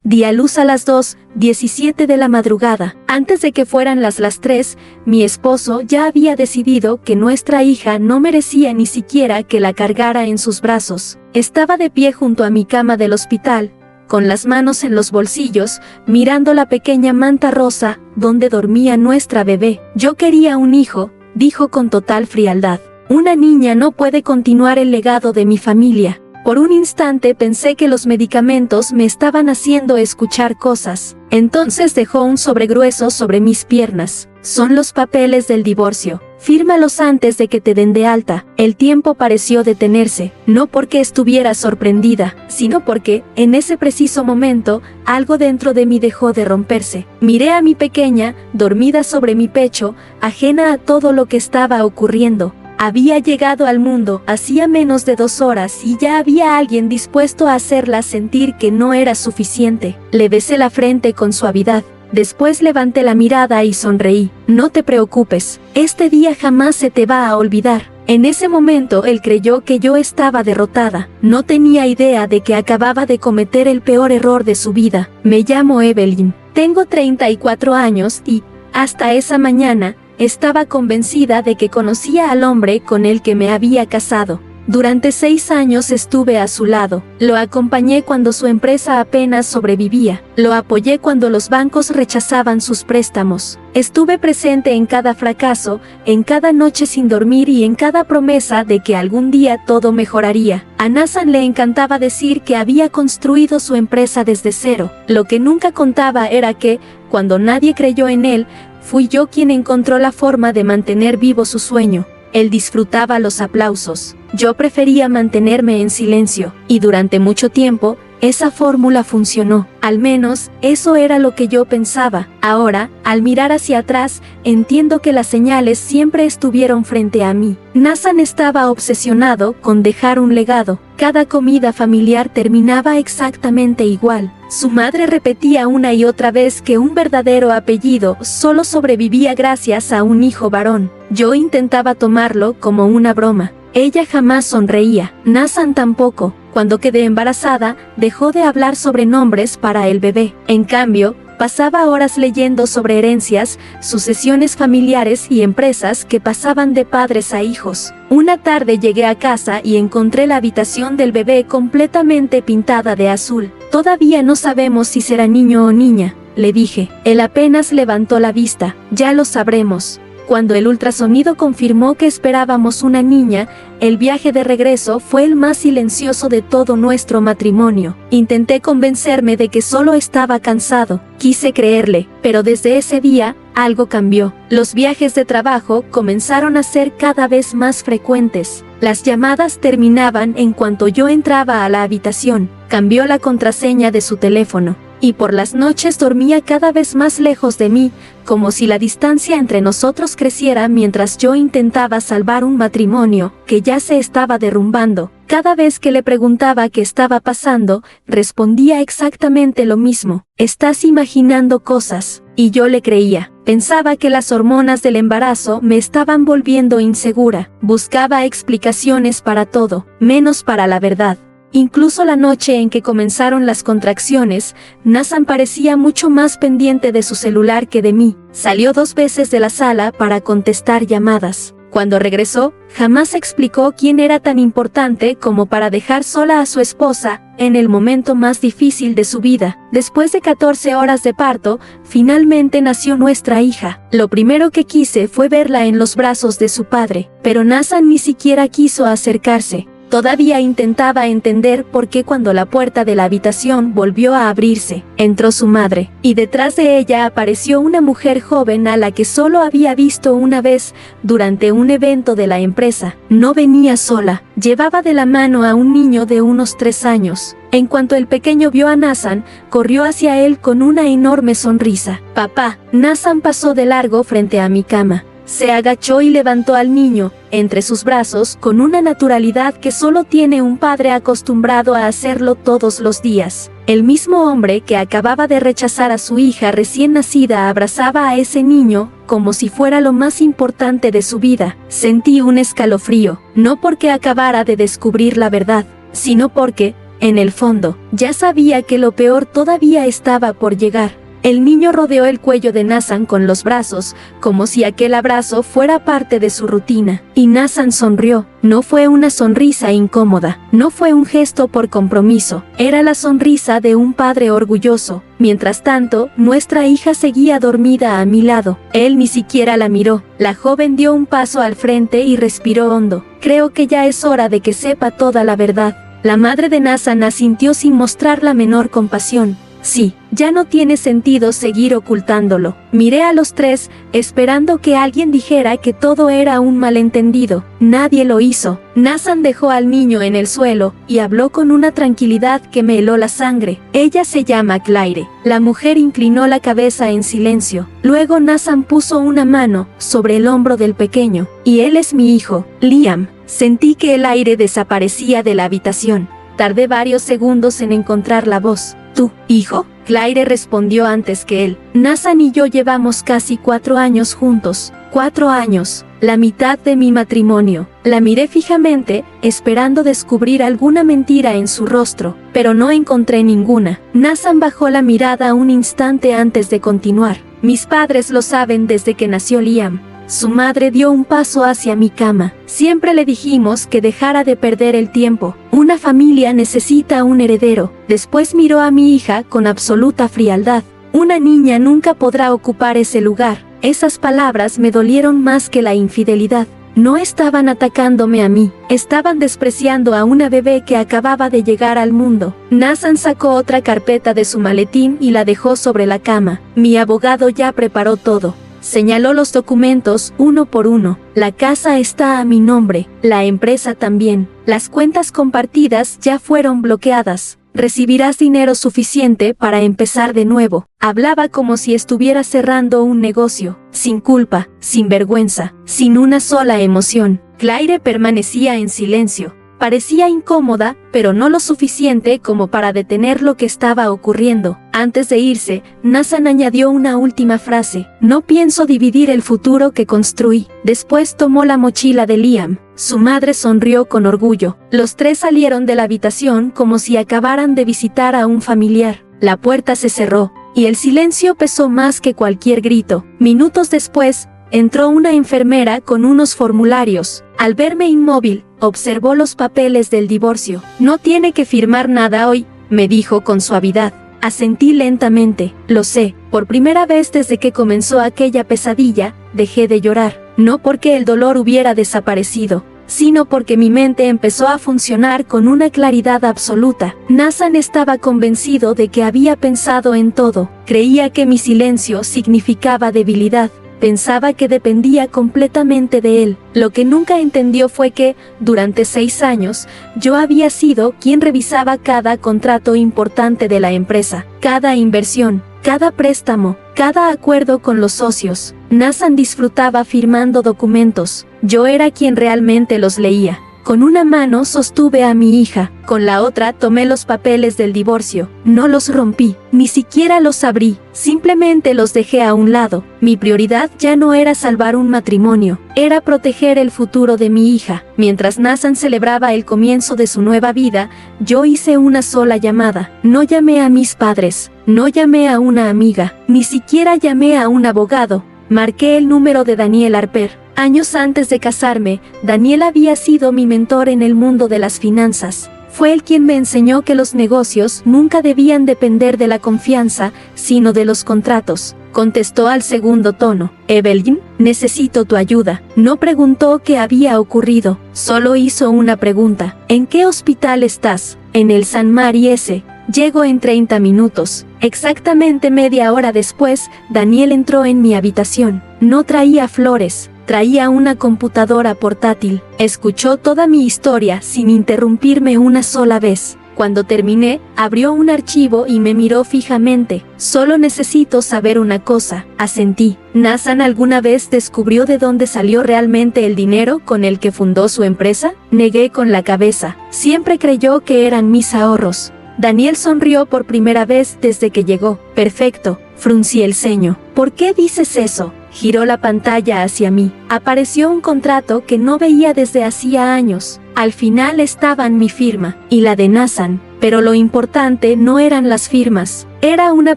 Di a luz a las 2:17 de la madrugada. Antes de que fueran las 3, mi esposo ya había decidido que nuestra hija no merecía ni siquiera que la cargara en sus brazos. Estaba de pie junto a mi cama del hospital, con las manos en los bolsillos, mirando la pequeña manta rosa donde dormía nuestra bebé. Yo quería un hijo, dijo con total frialdad. Una niña no puede continuar el legado de mi familia. Por un instante pensé que los medicamentos me estaban haciendo escuchar cosas. Entonces dejó un sobre grueso sobre mis piernas. Son los papeles del divorcio. Fírmalos antes de que te den de alta. El tiempo pareció detenerse, no porque estuviera sorprendida, sino porque, en ese preciso momento, algo dentro de mí dejó de romperse. Miré a mi pequeña, dormida sobre mi pecho, ajena a todo lo que estaba ocurriendo. Había llegado al mundo hacía menos de 2 horas y ya había alguien dispuesto a hacerla sentir que no era suficiente. Le besé la frente con suavidad. Después levanté la mirada y sonreí. No te preocupes, este día jamás se te va a olvidar. En ese momento él creyó que yo estaba derrotada. No tenía idea de que acababa de cometer el peor error de su vida. Me llamo Evelyn. Tengo 34 años y, hasta esa mañana, estaba convencida de que conocía al hombre con el que me había casado. Durante 6 años estuve a su lado. Lo acompañé cuando su empresa apenas sobrevivía. Lo apoyé cuando los bancos rechazaban sus préstamos. Estuve presente en cada fracaso, en cada noche sin dormir y en cada promesa de que algún día todo mejoraría. A Nathan le encantaba decir que había construido su empresa desde cero. Lo que nunca contaba era que, cuando nadie creyó en él, fui yo quien encontró la forma de mantener vivo su sueño. Él disfrutaba los aplausos. Yo prefería mantenerme en silencio, y durante mucho tiempo, esa fórmula funcionó. Al menos, eso era lo que yo pensaba. Ahora, al mirar hacia atrás, entiendo que las señales siempre estuvieron frente a mí. Nathan estaba obsesionado con dejar un legado. Cada comida familiar terminaba exactamente igual. Su madre repetía una y otra vez que un verdadero apellido solo sobrevivía gracias a un hijo varón. Yo intentaba tomarlo como una broma. Ella jamás sonreía. Nathan tampoco. Cuando quedé embarazada, dejó de hablar sobre nombres para el bebé. En cambio, pasaba horas leyendo sobre herencias, sucesiones familiares y empresas que pasaban de padres a hijos. Una tarde llegué a casa y encontré la habitación del bebé completamente pintada de azul. Todavía no sabemos si será niño o niña, le dije. Él apenas levantó la vista. Ya lo sabremos. Cuando el ultrasonido confirmó que esperábamos una niña, el viaje de regreso fue el más silencioso de todo nuestro matrimonio. Intenté convencerme de que solo estaba cansado. Quise creerle, pero desde ese día, algo cambió. Los viajes de trabajo comenzaron a ser cada vez más frecuentes. Las llamadas terminaban en cuanto yo entraba a la habitación. Cambió la contraseña de su teléfono. Y por las noches dormía cada vez más lejos de mí, como si la distancia entre nosotros creciera mientras yo intentaba salvar un matrimonio que ya se estaba derrumbando. Cada vez que le preguntaba qué estaba pasando, respondía exactamente lo mismo. Estás imaginando cosas. Y yo le creía. Pensaba que las hormonas del embarazo me estaban volviendo insegura. Buscaba explicaciones para todo, menos para la verdad. Incluso la noche en que comenzaron las contracciones, Nathan parecía mucho más pendiente de su celular que de mí. Salió 2 veces de la sala para contestar llamadas. Cuando regresó, jamás explicó quién era tan importante como para dejar sola a su esposa en el momento más difícil de su vida. Después de 14 horas de parto, finalmente nació nuestra hija. Lo primero que quise fue verla en los brazos de su padre, pero Nathan ni siquiera quiso acercarse. Todavía intentaba entender por qué cuando la puerta de la habitación volvió a abrirse, entró su madre, y detrás de ella apareció una mujer joven a la que solo había visto una vez durante un evento de la empresa. No venía sola, llevaba de la mano a un niño de unos 3 años. En cuanto el pequeño vio a Nathan, corrió hacia él con una enorme sonrisa. «Papá». Nathan pasó de largo frente a mi cama. Se agachó y levantó al niño entre sus brazos con una naturalidad que solo tiene un padre acostumbrado a hacerlo todos los días. El mismo hombre que acababa de rechazar a su hija recién nacida abrazaba a ese niño como si fuera lo más importante de su vida. Sentí un escalofrío, no porque acabara de descubrir la verdad, sino porque, En el fondo, ya sabía que lo peor todavía estaba por llegar. El niño rodeó el cuello de Nathan con los brazos, como si aquel abrazo fuera parte de su rutina. Y Nathan sonrió. No fue una sonrisa incómoda, no fue un gesto por compromiso, era la sonrisa de un padre orgulloso. Mientras tanto, nuestra hija seguía dormida a mi lado. Él ni siquiera la miró. La joven dio un paso al frente y respiró hondo. Creo que ya es hora de que sepa toda la verdad. La madre de Nathan asintió sin mostrar la menor compasión. Sí, ya no tiene sentido seguir ocultándolo. Miré a los tres, esperando que alguien dijera que todo era un malentendido. Nadie lo hizo. Nathan dejó al niño en el suelo y habló con una tranquilidad que me heló la sangre. Ella se llama Claire. La mujer inclinó la cabeza en silencio. Luego Nathan puso una mano sobre el hombro del pequeño. Y él es mi hijo, Liam. Sentí que el aire desaparecía de la habitación. Tardé varios segundos en encontrar la voz. ¿Tu hijo? Claire respondió antes que él. Nathan y yo llevamos casi 4 años juntos. 4 años, la mitad de mi matrimonio. La miré fijamente, esperando descubrir alguna mentira en su rostro, pero no encontré ninguna. Nathan bajó la mirada un instante antes de continuar. Mis padres lo saben desde que nació Liam. Su madre dio un paso hacia mi cama. Siempre le dijimos que dejara de perder el tiempo. Una familia necesita un heredero. Después miró a mi hija con absoluta frialdad. Una niña nunca podrá ocupar ese lugar. Esas palabras me dolieron más que la infidelidad. No estaban atacándome a mí, estaban despreciando a una bebé que acababa de llegar al mundo. Nathan sacó otra carpeta de su maletín y la dejó sobre la cama. Mi abogado ya preparó todo. Señaló los documentos uno por uno. La casa está a mi nombre, la empresa también. Las cuentas compartidas ya fueron bloqueadas. Recibirás dinero suficiente para empezar de nuevo. Hablaba como si estuviera cerrando un negocio, sin culpa, sin vergüenza, sin una sola emoción. Claire permanecía en silencio. Parecía incómoda, pero no lo suficiente como para detener lo que estaba ocurriendo. Antes de irse, Nathan añadió una última frase. No pienso dividir el futuro que construí. Después tomó la mochila de Liam. Su madre sonrió con orgullo. Los tres salieron de la habitación como si acabaran de visitar a un familiar. La puerta se cerró, y el silencio pesó más que cualquier grito. Minutos después, entró una enfermera con unos formularios. Al verme inmóvil, observó los papeles del divorcio. No tiene que firmar nada hoy, me dijo con suavidad. Asentí lentamente. Lo sé, por primera vez desde que comenzó aquella pesadilla, dejé de llorar. No porque el dolor hubiera desaparecido, sino porque mi mente empezó a funcionar con una claridad absoluta. Nathan estaba convencido de que había pensado en todo. Creía que mi silencio significaba debilidad. Pensaba que dependía completamente de él. Lo que nunca entendió fue que, durante 6 años, yo había sido quien revisaba cada contrato importante de la empresa, cada inversión, cada préstamo, cada acuerdo con los socios. Nathan disfrutaba firmando documentos. Yo era quien realmente los leía. Con una mano sostuve a mi hija, con la otra tomé los papeles del divorcio. No los rompí, ni siquiera los abrí, simplemente los dejé a un lado. Mi prioridad ya no era salvar un matrimonio, era proteger el futuro de mi hija. Mientras Nathan celebraba el comienzo de su nueva vida, yo hice una sola llamada. No llamé a mis padres, no llamé a una amiga, ni siquiera llamé a un abogado. Marqué el número de Daniel Harper. Años antes de casarme, Daniel había sido mi mentor en el mundo de las finanzas. Fue él quien me enseñó que los negocios nunca debían depender de la confianza, sino de los contratos. Contestó al segundo tono. Evelyn, necesito tu ayuda. No preguntó qué había ocurrido, solo hizo una pregunta. ¿En qué hospital estás? En el San Mary S. Llego en 30 minutos. Exactamente media hora después, Daniel entró en mi habitación. No traía flores. Traía una computadora portátil. Escuchó toda mi historia sin interrumpirme una sola vez. Cuando terminé, abrió un archivo y me miró fijamente. Solo necesito saber una cosa, asentí. ¿Nathan alguna vez descubrió de dónde salió realmente el dinero con el que fundó su empresa? Negué con la cabeza. Siempre creyó que eran mis ahorros. Daniel sonrió por primera vez desde que llegó. Perfecto, fruncí el ceño. ¿Por qué dices eso? Giró la pantalla hacia mí. Apareció un contrato que no veía desde hacía años. Al final estaban mi firma y la de Nathan, pero lo importante no eran las firmas, era una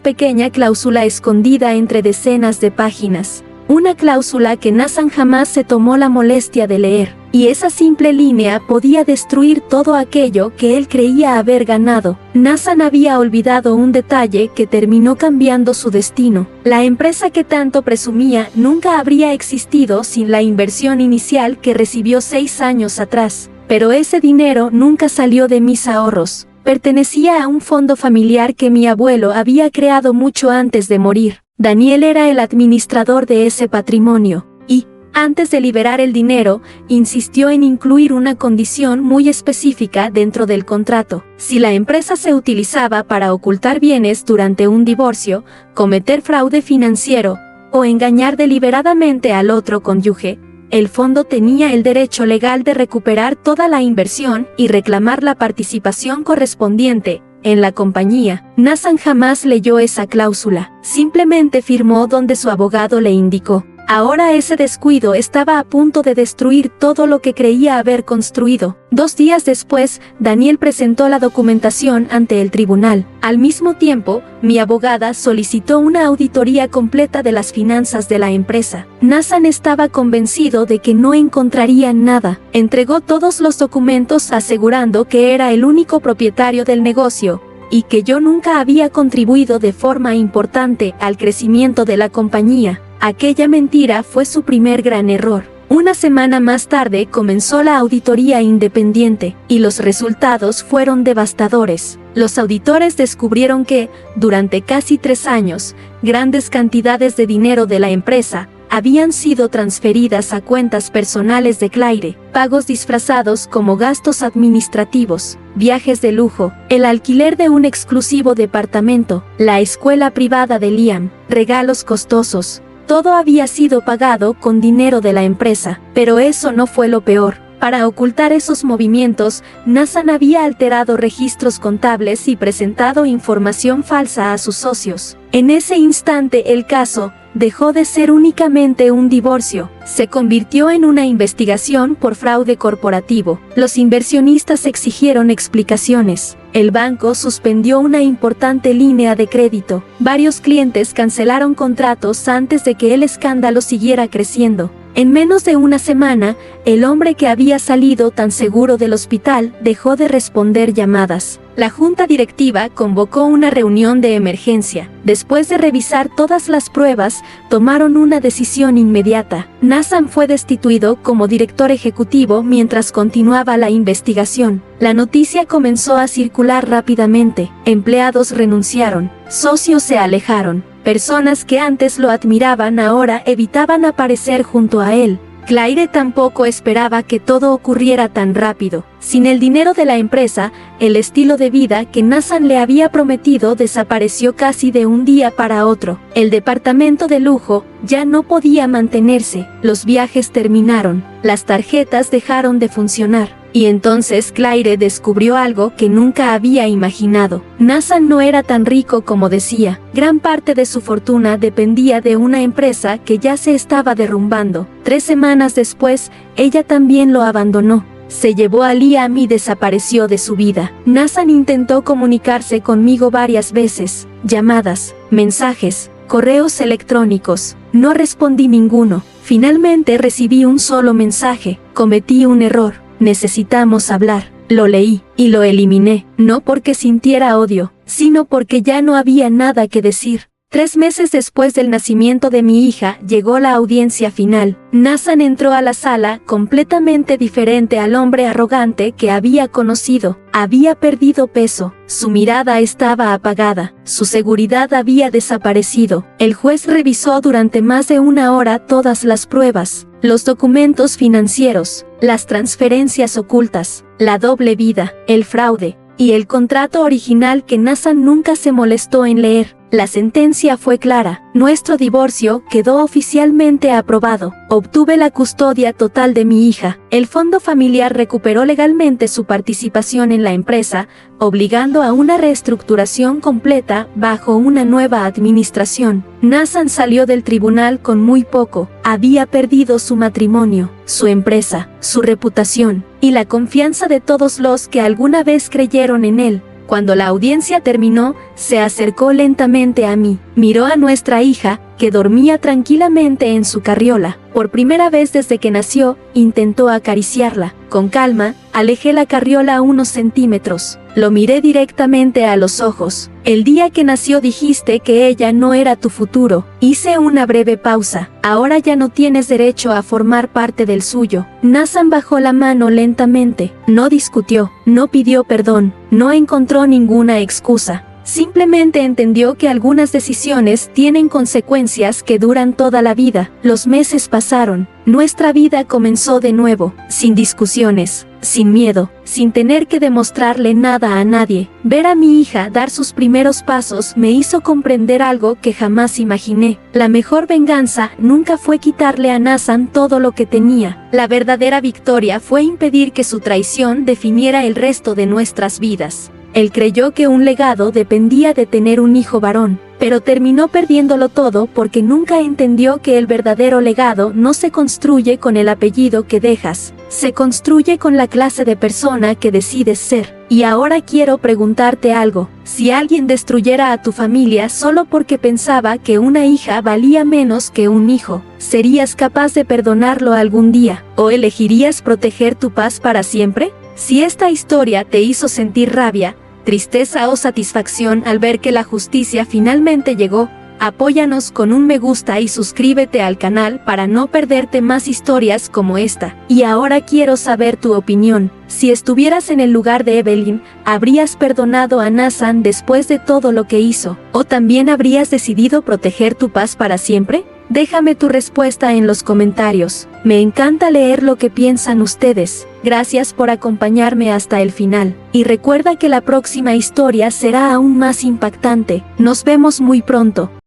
pequeña cláusula escondida entre decenas de páginas. Una cláusula que Nathan jamás se tomó la molestia de leer, y esa simple línea podía destruir todo aquello que él creía haber ganado. Nathan había olvidado un detalle que terminó cambiando su destino. La empresa que tanto presumía nunca habría existido sin la inversión inicial que recibió 6 años atrás. Pero ese dinero nunca salió de mis ahorros. Pertenecía a un fondo familiar que mi abuelo había creado mucho antes de morir. Daniel era el administrador de ese patrimonio, y, antes de liberar el dinero, insistió en incluir una condición muy específica dentro del contrato. Si la empresa se utilizaba para ocultar bienes durante un divorcio, cometer fraude financiero, o engañar deliberadamente al otro cónyuge, el fondo tenía el derecho legal de recuperar toda la inversión y reclamar la participación correspondiente en la compañía. Nathan jamás leyó esa cláusula, simplemente firmó donde su abogado le indicó. Ahora ese descuido estaba a punto de destruir todo lo que creía haber construido. 2 días después, Daniel presentó la documentación ante el tribunal. Al mismo tiempo, mi abogada solicitó una auditoría completa de las finanzas de la empresa. Nathan estaba convencido de que no encontraría nada. Entregó todos los documentos asegurando que era el único propietario del negocio y que yo nunca había contribuido de forma importante al crecimiento de la compañía. Aquella mentira fue su primer gran error. Una semana más tarde comenzó la auditoría independiente, y los resultados fueron devastadores. Los auditores descubrieron que, durante casi 3 años, grandes cantidades de dinero de la empresa habían sido transferidas a cuentas personales de Claire, pagos disfrazados como gastos administrativos, viajes de lujo, el alquiler de un exclusivo departamento, la escuela privada de Liam, regalos costosos. Todo había sido pagado con dinero de la empresa, pero eso no fue lo peor. Para ocultar esos movimientos, Nathan había alterado registros contables y presentado información falsa a sus socios. En ese instante el caso dejó de ser únicamente un divorcio, se convirtió en una investigación por fraude corporativo. Los inversionistas exigieron explicaciones. El banco suspendió una importante línea de crédito. Varios clientes cancelaron contratos antes de que el escándalo siguiera creciendo. En menos de una semana, el hombre que había salido tan seguro del hospital dejó de responder llamadas. La junta directiva convocó una reunión de emergencia. Después de revisar todas las pruebas, tomaron una decisión inmediata. Nathan fue destituido como director ejecutivo mientras continuaba la investigación. La noticia comenzó a circular rápidamente. Empleados renunciaron, socios se alejaron. Personas que antes lo admiraban ahora evitaban aparecer junto a él. Claire tampoco esperaba que todo ocurriera tan rápido. Sin el dinero de la empresa, el estilo de vida que Nathan le había prometido desapareció casi de un día para otro. El departamento de lujo ya no podía mantenerse, los viajes terminaron, las tarjetas dejaron de funcionar. Y entonces Claire descubrió algo que nunca había imaginado. Nathan no era tan rico como decía. Gran parte de su fortuna dependía de una empresa que ya se estaba derrumbando. 3 semanas después, ella también lo abandonó. Se llevó a Liam y desapareció de su vida. Nathan intentó comunicarse conmigo varias veces. Llamadas, mensajes, correos electrónicos. No respondí ninguno. Finalmente recibí un solo mensaje. Cometí un error. Necesitamos hablar. Lo leí y lo eliminé, no porque sintiera odio, sino porque ya no había nada que decir. 3 meses después del nacimiento de mi hija, llegó la audiencia final. Nathan entró a la sala completamente diferente al hombre arrogante que había conocido. Había perdido peso, su mirada estaba apagada, su seguridad había desaparecido. El juez revisó durante más de 1 hora todas las pruebas, los documentos financieros, las transferencias ocultas, la doble vida, el fraude y el contrato original que Nathan nunca se molestó en leer. La sentencia fue clara. Nuestro divorcio quedó oficialmente aprobado. Obtuve la custodia total de mi hija. El fondo familiar recuperó legalmente su participación en la empresa, obligando a una reestructuración completa bajo una nueva administración. Nathan salió del tribunal con muy poco. Había perdido su matrimonio, su empresa, su reputación y la confianza de todos los que alguna vez creyeron en él. Cuando la audiencia terminó, se acercó lentamente a mí. Miró a nuestra hija, que dormía tranquilamente en su carriola. Por primera vez desde que nació, intentó acariciarla. Con calma, alejé la carriola unos centímetros. Lo miré directamente a los ojos. El día que nació dijiste que ella no era tu futuro. Hice una breve pausa. Ahora ya no tienes derecho a formar parte del suyo. Nathan bajó la mano lentamente. No discutió, no pidió perdón, no encontró ninguna excusa. Simplemente entendió que algunas decisiones tienen consecuencias que duran toda la vida. Los meses pasaron. Nuestra vida comenzó de nuevo, sin discusiones, sin miedo, sin tener que demostrarle nada a nadie. Ver a mi hija dar sus primeros pasos me hizo comprender algo que jamás imaginé. La mejor venganza nunca fue quitarle a Nathan todo lo que tenía. La verdadera victoria fue impedir que su traición definiera el resto de nuestras vidas. Él creyó que un legado dependía de tener un hijo varón, pero terminó perdiéndolo todo porque nunca entendió que el verdadero legado no se construye con el apellido que dejas, se construye con la clase de persona que decides ser. Y ahora quiero preguntarte algo: si alguien destruyera a tu familia solo porque pensaba que una hija valía menos que un hijo, ¿serías capaz de perdonarlo algún día? ¿O elegirías proteger tu paz para siempre? Si esta historia te hizo sentir rabia, tristeza o satisfacción al ver que la justicia finalmente llegó, apóyanos con un me gusta y suscríbete al canal para no perderte más historias como esta. Y ahora quiero saber tu opinión. Si estuvieras en el lugar de Evelyn, ¿habrías perdonado a Nathan después de todo lo que hizo? ¿O también habrías decidido proteger tu paz para siempre? Déjame tu respuesta en los comentarios. Me encanta leer lo que piensan ustedes. Gracias por acompañarme hasta el final. Y recuerda que la próxima historia será aún más impactante. Nos vemos muy pronto.